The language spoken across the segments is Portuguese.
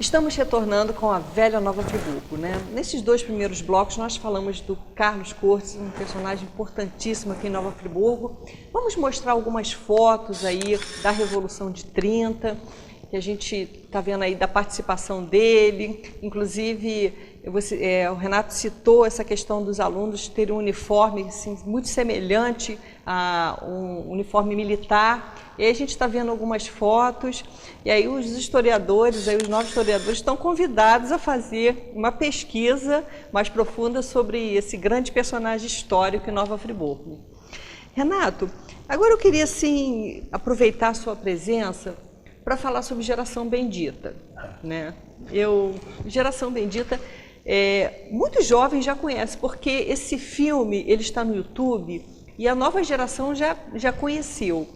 Estamos retornando com a velha Nova Friburgo, né? Nesses dois primeiros blocos nós falamos do Carlos Cortes, um personagem importantíssimo aqui em Nova Friburgo. Vamos mostrar algumas fotos aí da Revolução de 30, que a gente está vendo aí da participação dele. Inclusive, o Renato citou essa questão dos alunos terem um uniforme assim, muito semelhante a um uniforme militar. E aí a gente está vendo algumas fotos, e aí os historiadores, os novos historiadores estão convidados a fazer uma pesquisa mais profunda sobre esse grande personagem histórico em Nova Friburgo. Renato, agora eu queria assim, aproveitar a sua presença para falar sobre Geração Bendita, né? Geração Bendita, muitos jovens já conhecem, porque esse filme ele está no YouTube e a nova geração já conheceu.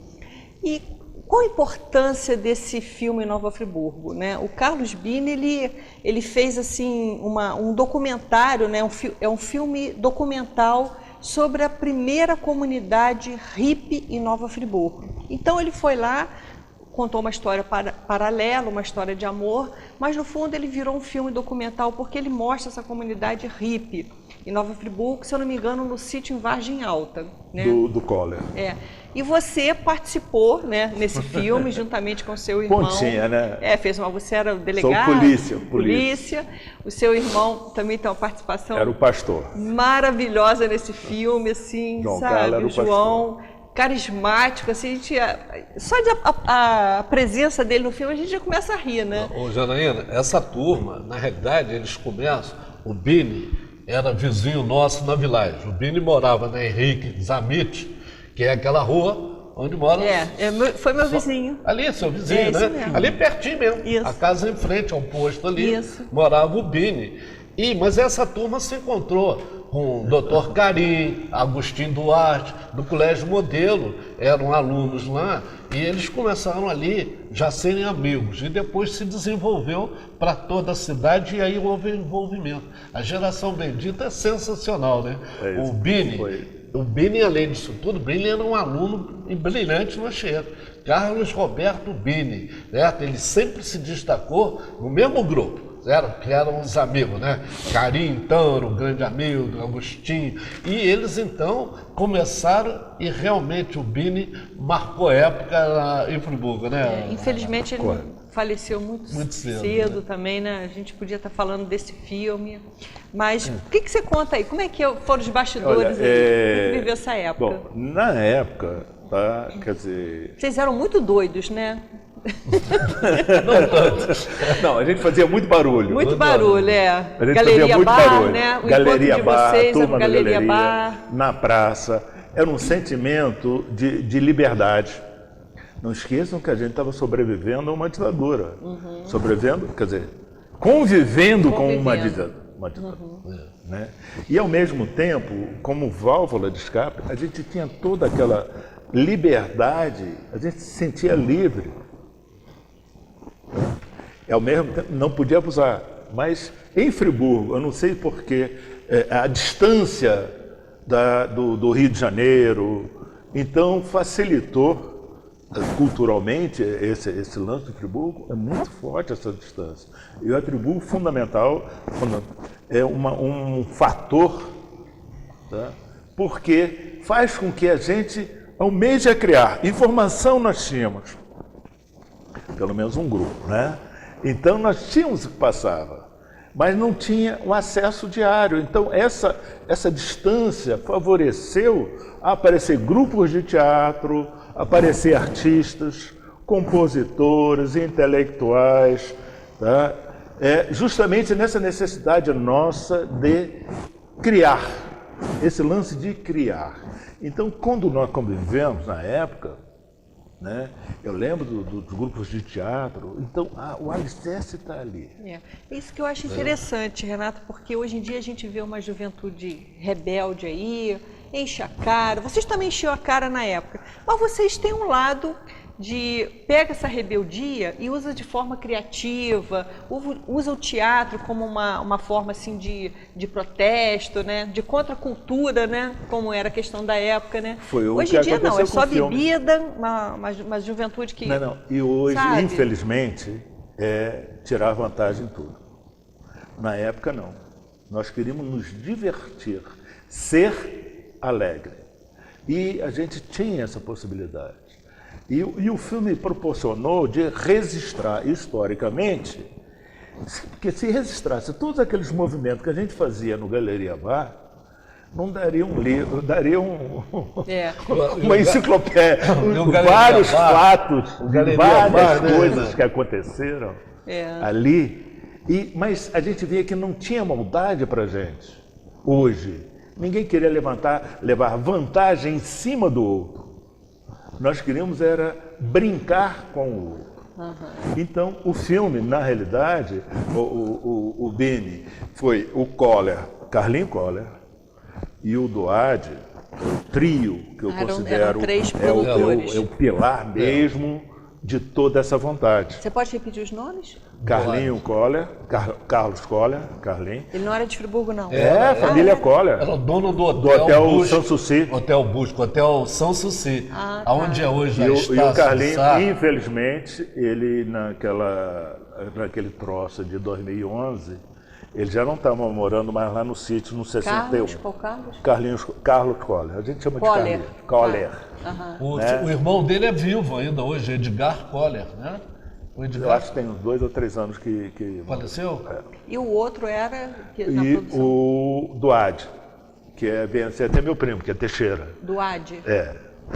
E qual a importância desse filme em Nova Friburgo, né? O Carlos Bini, ele fez assim um documentário, né? É um filme documental sobre a primeira comunidade hippie em Nova Friburgo. Então ele foi lá, contou uma história paralela, uma história de amor, mas no fundo ele virou um filme documental porque ele mostra essa comunidade hippie em Nova Friburgo, se eu não me engano, no sítio em Vargem Alta, né? Do Coller. E você participou, né, nesse filme, juntamente com o seu irmão. Pontinha, né? Você era o delegado. Sou polícia. O seu irmão também tem uma participação. Era o pastor. Maravilhosa nesse filme, assim, João sabe? Carlos era o João, pastor. Carismático, assim, só de a presença dele no filme a gente já começa a rir, né? Ô, Janaína, essa turma, na realidade, eles começam, o Bini era vizinho nosso na Village. O Bini morava na Henrique Zamit, que é aquela rua onde mora... Foi meu vizinho. Ali, seu vizinho, né? Mesmo. Ali pertinho mesmo. Isso. A casa em frente ao posto ali, Isso. morava o Bini. Mas essa turma se encontrou com o Dr. Carim, Agostinho Duarte, do Colégio Modelo, eram alunos lá, e eles começaram ali já serem amigos, e depois se desenvolveu para toda a cidade, e aí houve envolvimento. A Geração Bendita é sensacional, né? O Bini, além disso tudo, o Bini era um aluno brilhante no Cheiro. Carlos Roberto Bini, certo? Ele sempre se destacou no mesmo grupo. Que eram os amigos, né? Carim, então, era um grande amigo do Agostinho. E eles, então, começaram e realmente o Bini marcou época em Friburgo, né? Infelizmente, ele faleceu muito cedo, né? Também, né? A gente podia estar falando desse filme. Mas o que você conta aí? Como é que foram os bastidores? Como que viveu essa época? Bom, na época, tá, quer dizer... Vocês eram muito doidos, né? Não, a gente fazia muito barulho. Muito barulho, A gente Galeria fazia muito Bar, barulho. né? O Galeria encontro de Bar, vocês turma era Galeria Bar. Na praça. Era um sentimento de liberdade. Não esqueçam que a gente estava sobrevivendo a uma ditadura. Sobrevivendo, quer dizer, convivendo com uma ditadura. Né? E ao mesmo tempo, como válvula de escape, a gente tinha toda aquela liberdade, a gente se sentia livre. E ao mesmo tempo não podia abusar. Mas em Friburgo, eu não sei porquê, a distância do Rio de Janeiro, então facilitou culturalmente esse lance de Friburgo, é muito forte essa distância. Eu atribuo fundamental, é um fator, tá? Porque faz com que a gente almeje criar. Informação nós tínhamos, pelo menos um grupo, né? Então nós tínhamos o que passava, mas não tinha o acesso diário. Então essa distância favoreceu a aparecer grupos de teatro, aparecer artistas, compositores, intelectuais, tá? Justamente nessa necessidade nossa de criar, esse lance de criar. Então, quando nós convivemos na época, né, eu lembro dos grupos de teatro, então o alicerce está ali. É isso que eu acho interessante, Renato, porque hoje em dia a gente vê uma juventude rebelde aí, enche a cara, vocês também enchiam a cara na época, mas vocês têm um lado de pega essa rebeldia e usa de forma criativa, usa o teatro como uma forma assim de protesto, né, de contracultura, né, como era a questão da época, né. Hoje em dia não, é só bebida, uma juventude que... Não, e hoje, sabe? Infelizmente, tirar vantagem em tudo. Na época, não. Nós queríamos nos divertir, ser alegre. E a gente tinha essa possibilidade. E o filme proporcionou de registrar historicamente, porque se registrasse todos aqueles movimentos que a gente fazia no Galeria Bar, não daria um livro, daria uma enciclopédia, vários fatos, várias coisas que aconteceram ali. Mas a gente via que não tinha maldade para a gente. Hoje, ninguém queria levar vantagem em cima do outro. Nós queríamos era brincar com o outro. Então, o filme, na realidade, o Bini foi o Koller, Carlinho Koller, e o Doade, o trio que eu considero é o pilar mesmo de toda essa vontade. Você pode repetir os nomes? Carlinho Koller, Carlos Koller, Carlinho. Ele não era de Friburgo, não? Família Koller. Era o dono do Hotel Sanssouci. Hotel Busco, Hotel Sanssouci, onde é hoje a Estácio. E o Carlinho, infelizmente, ele naquele troço de 2011, ele já não estava morando mais lá no sítio, no 61. Carlos Koller. A gente chama de Carlinhos. Koller. O irmão dele é vivo ainda hoje, Edgar Koller, né? Eu acho que tem uns 2 ou 3 anos que faleceu. E o outro era o Doade, que vem a ser até meu primo, que é Teixeira. Doade.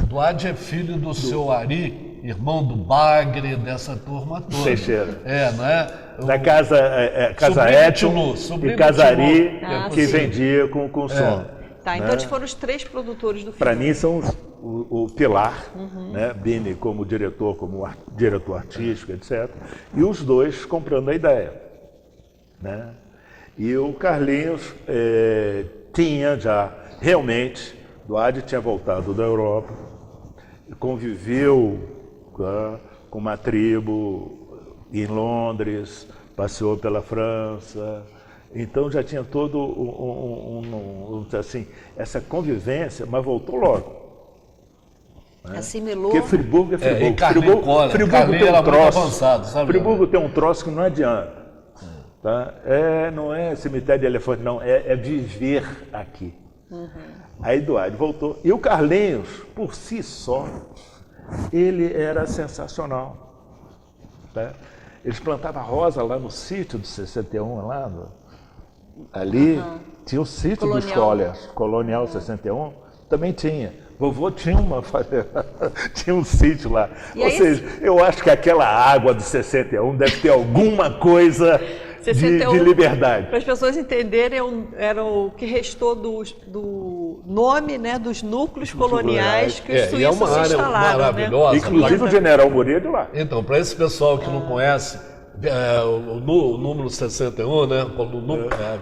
Doade é filho do seu Ari, irmão do Bagre, dessa turma toda. Teixeira. Não é? Da casa Edson e Casari, que vendia com som. Tá, então eles foram os 3 produtores do filme. Para mim são o pilar, né? Bini como diretor artístico, etc. E os 2 comprando a ideia. Né? E o Carlinhos tinha já, realmente, Doade tinha voltado da Europa, conviveu com uma tribo em Londres, passeou pela França. Então já tinha todo assim, essa convivência, mas voltou logo. Né? Assimilou. Porque Friburgo é Friburgo. Friburgo tem um troço. Avançado, sabe? Friburgo tem um troço que não adianta. Tá? Não é cemitério de elefante, não. É viver aqui. Aí Doade voltou. E o Carlinhos, por si só, ele era sensacional. Tá? Eles plantavam rosa lá no sítio do 61, ali tinha o sítio dos Collers, Colonial 61, também tinha. Vovô tinha tinha um sítio lá. Ou seja, eu acho que aquela água do 61 deve ter alguma coisa de liberdade. Para as pessoas entenderem, era o que restou do nome, né, dos núcleos coloniais que os suíços se instalaram. Maravilhosa. Né? Inclusive o General Moreira de lá. Então, para esse pessoal que não conhece, o número 61, né,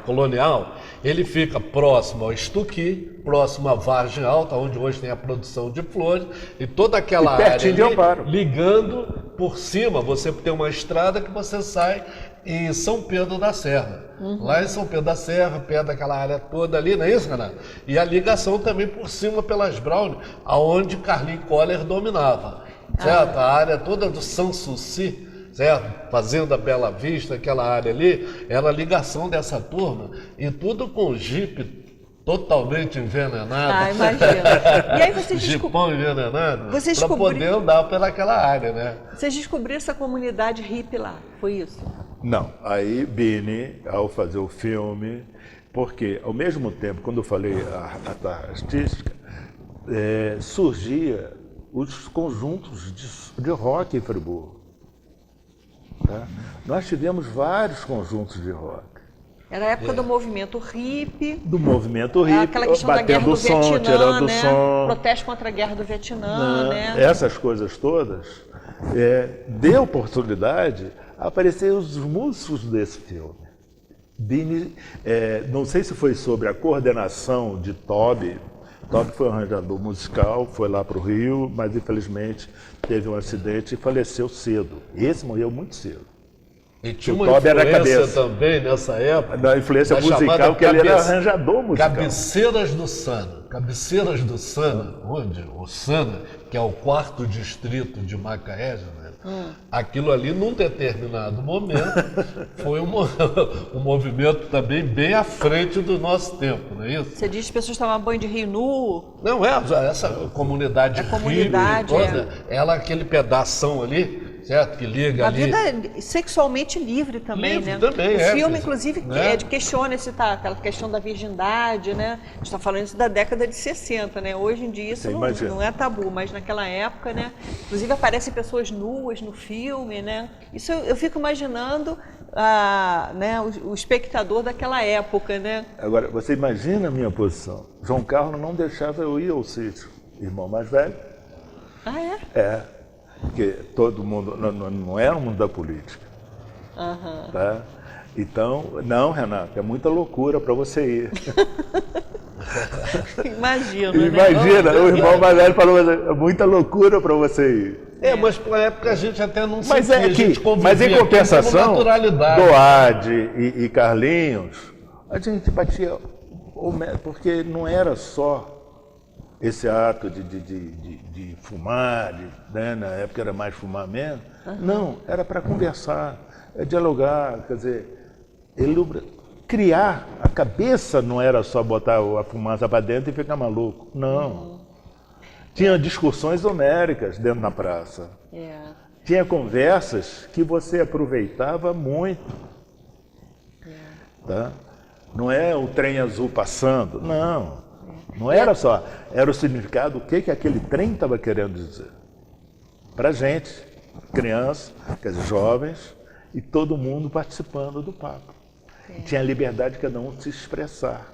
colonial, ele fica próximo ao Estuqui, próximo à Vargem Alta, onde hoje tem a produção de flores, e toda aquela área ali, ligando por cima, você tem uma estrada que você sai em São Pedro da Serra. Lá em São Pedro da Serra, perto daquela área toda ali, não é isso, Renato? E a ligação também por cima pelas Brownie, aonde Carlinho Koller dominava, certo? A área toda do Sanssouci, certo? Fazenda Bela Vista, aquela área ali, era a ligação dessa turma, e tudo com jipe totalmente envenenado. Imagina. E aí vocês Jipão envenenado, para poder andar pelaquela área, né? Vocês descobriram essa comunidade hippie lá, foi isso? Não. Aí Bini, ao fazer o filme, porque ao mesmo tempo, quando eu falei a artística, surgia os conjuntos de rock em Friburgo. Tá? Nós tivemos vários conjuntos de rock. Era a época do movimento hippie. Do movimento hippie, aquela questão da guerra do som, Vietnã, tirando né? o som. Protesto contra a guerra do Vietnã, né? Essas coisas todas, deu oportunidade a aparecer os músicos desse filme. Bini, não sei se foi sobre a coordenação de Toby. Toby foi um arranjador musical, foi lá para o Rio, mas infelizmente teve um acidente e faleceu cedo. Esse morreu muito cedo. E tinha O uma Toby era a influência cabeça. também nessa época. Da influência da musical, chamada que ele era arranjador musical. Cabeceiras do Sana. Cabeceiras do Sana, onde o Sana, que é o 4º distrito de Macaé, aquilo ali, num determinado momento, foi um movimento também bem à frente do nosso tempo, não é isso? Você diz que as pessoas tomavam banho de rio nu. Não, essa comunidade comunidade, toda, ela aquele pedação ali, certo? Que liga A ali. vida sexualmente livre também, Livre né? também, o filme, inclusive, né? questiona aquela questão da virgindade, né? A gente está falando isso da década de 60, né? Hoje em dia isso não é tabu, mas naquela época, né? Inclusive aparecem pessoas nuas no filme, né? Isso eu fico imaginando né, o espectador daquela época, né? Agora, você imagina a minha posição. João Carlos não deixava eu ir ao sítio. Irmão mais velho. Ah, é? É. Porque todo mundo não era o mundo da política. Tá? Então, não, Renato, é muita loucura para você ir. Imagina, Imagina, né? o irmão mais velho falou, é muita loucura para você ir. Mas por época a gente até não Mas sentia, a gente mas em compensação, naturalidade. Doade e Carlinhos, a gente batia, porque não era só esse ato de fumar, né? Na época era mais fumar mesmo. Não, era para conversar, dialogar, quer dizer, criar. A cabeça não era só botar a fumaça para dentro e ficar maluco. Não. Tinha discussões homéricas dentro da praça. Tinha conversas que você aproveitava muito. Tá? Não é o trem azul passando, não. Não era só, era o significado, o que aquele trem estava querendo dizer. Para gente, crianças, quer dizer, jovens, e todo mundo participando do papo. Tinha a liberdade de cada um se expressar.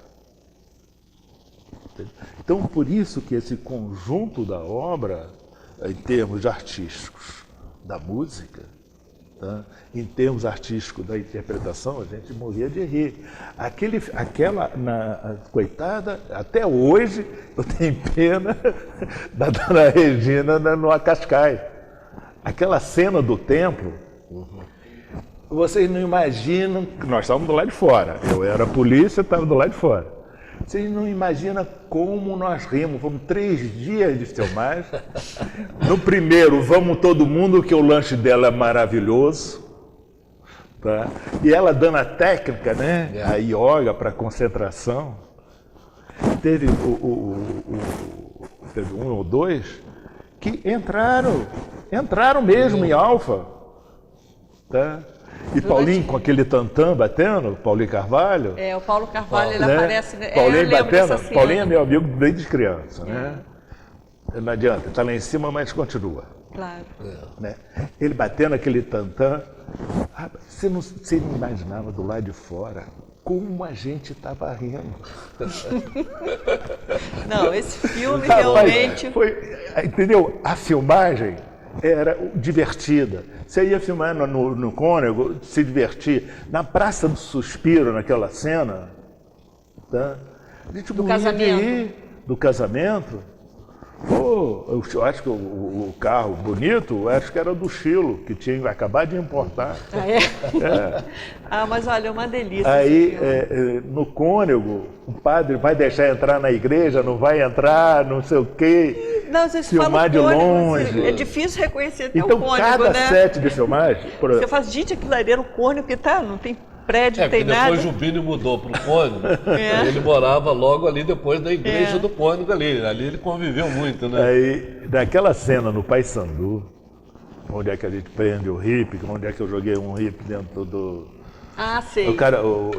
Então, por isso que esse conjunto da obra, em termos artísticos, da música, tá? Em termos artísticos da interpretação, a gente morria de rir. Coitada, até hoje eu tenho pena da dona Regina no Acascai. Aquela cena do templo, vocês não imaginam, nós estávamos do lado de fora, eu era a polícia, estava do lado de fora. Vocês não imaginam como nós rimos. Foram 3 dias de filmagem. No primeiro, vamos todo mundo, que o lanche dela é maravilhoso. Tá? E ela dando a técnica, né? A yoga para concentração. Teve teve 1 ou 2 que entraram mesmo em alfa. Tá? E Paulinho com aquele tantã batendo, Paulinho Carvalho. O Paulo Carvalho, ele aparece... Paulinho batendo, Paulinho é meu amigo desde criança, né? Não adianta, está lá em cima, mas continua. Claro. Né? Ele batendo aquele tantã, você não imaginava do lado de fora como a gente estava rindo. Não, esse filme realmente... Entendeu? A filmagem era divertida. Você ia filmar no Cônego, se divertir. Na Praça do Suspiro, naquela cena, tá? A gente morria de rir do casamento. Eu acho que o carro bonito, eu acho que era do Chilo, que tinha acabado de importar. Mas olha, é uma delícia. Aí, no Cônego, o padre vai deixar entrar na igreja, não vai entrar, não sei o quê. Não, você filmar de longe. É difícil reconhecer até então, o Cônego, cada né? set de filmagem... Você faz, gente, aquilo ali era o Cônego, que não tem prédio, não tem nada. Depois o Bini mudou para o Cônego, ele morava logo ali depois da igreja do Cônego ali. Ali ele conviveu muito, né? Aí, naquela cena no Paissandu, onde é que a gente prende o hippie, onde é que eu joguei um hippie dentro do... sei.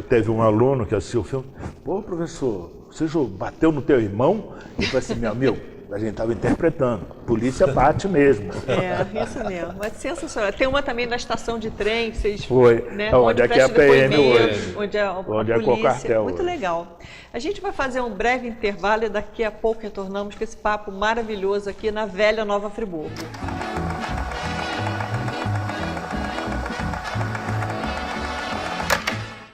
Teve um aluno que assistiu o filme. Pô, professor, você bateu no teu irmão? Eu falei assim, meu amigo, a gente estava interpretando. Polícia bate mesmo. Isso mesmo. Mas sensacional. Tem uma também na estação de trem, que vocês... Foi. Né, onde é que é a PM hoje. Onde é a polícia. É o quartel. Muito legal. A gente vai fazer um breve intervalo e daqui a pouco retornamos com esse papo maravilhoso aqui na Velha Nova Friburgo.